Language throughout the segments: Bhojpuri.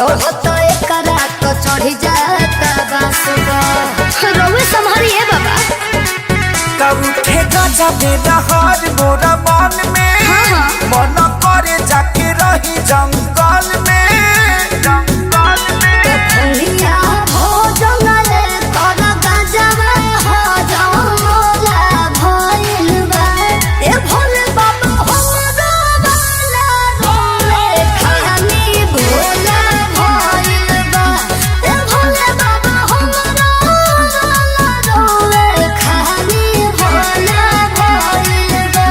चढ़ता एकरा तो चढ़ी जाता बासुबा रोवे संभारिए बाबा तब उठेगा जाबे दहाड़ मोरा मन में मन करे जाके रही जंगल में भैया हो जंगले कर गजवा हो जंगला भइल बा ए भोले बाबा हमरा वाला रोले खानी भोला भइल बा ए भोले बाबा हमरा वाला रोले खानी भोला भइल बा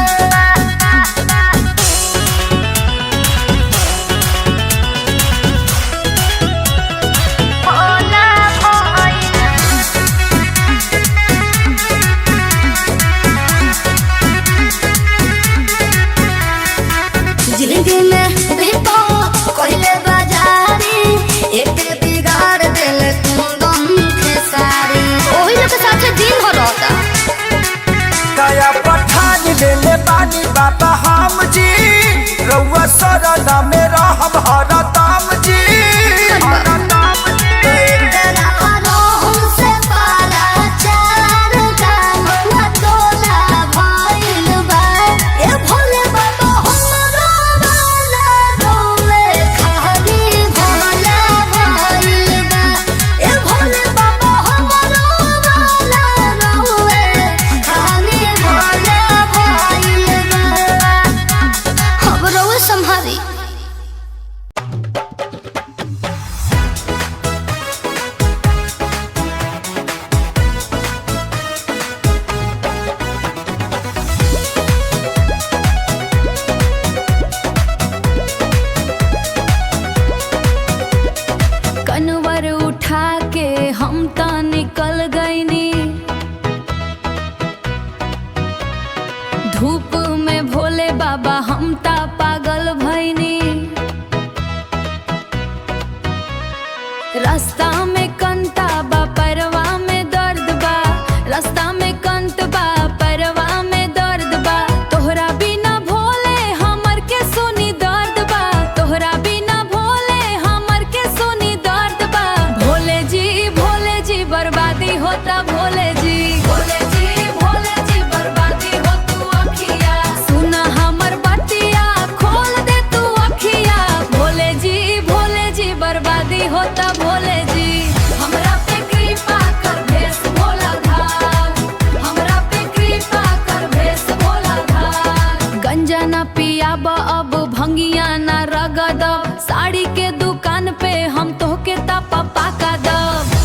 जिंदगी में दीपो कोइले बाजारी एक बिगाड़ दिल कुंदन के सारी ओही लोग के साथे दिन हो रहता कया पठान ले बानी बाबा हम जी रउआ शरण में रहब हरदम जी संभारी कनवर उठा के हम ता निकल गईनी धूप में भोले बाबा हम ता पागल भईनी रास्ता में कंता बा परवा में दर्द बा रास्ता में कंत बा परवा में दर्द बा तोहरा बिना भोले हमर के सुनी दर्द बा तोहरा बिना भोले हमर के सुनी दर्द बा भोले जी बर्बादी होता भोले जी बर्बादी हो तू अखिया सुना हमर बतिया खोल दे तू अखिया भोले जी बर्बादी होता भोले जी हमरा पे कृपा कर भेस भोला धार हमरा पे कृपा कर भेस भोला धार गंजा ना पियाब अब भंगिया ना रगदब साड़ी के दुकान पे हम तोहके तापा पाका दब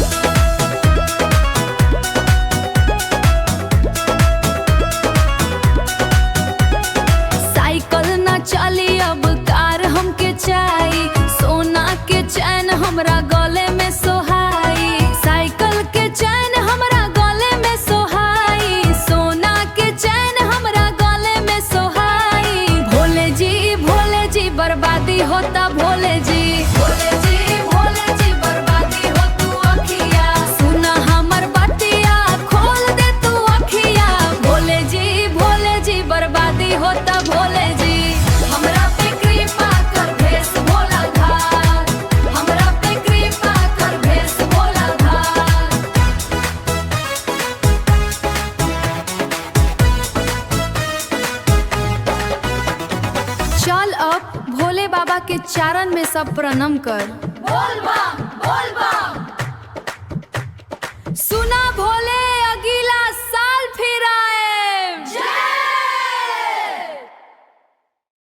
साइकिल ना चली अब कार हमके चाही सोना के चैन हमरा गले में सोहाई साइकिल के चैन हमरा गले में सोहाई सोना के चैन हमरा गले में सोहाई भोले जी बर्बादी होता भोले जी बर्बादी हो तू अखिया सुना हमर बतिया खोल दे तू अखिया भोले जी बर्बादी होता भोले जी हमरा पे कृपा कर भेस भोला धार हमरा पे कृपा कर भेस भोला धार चल अब भोले बाबा के चरण में सब प्रणाम कर बोल बम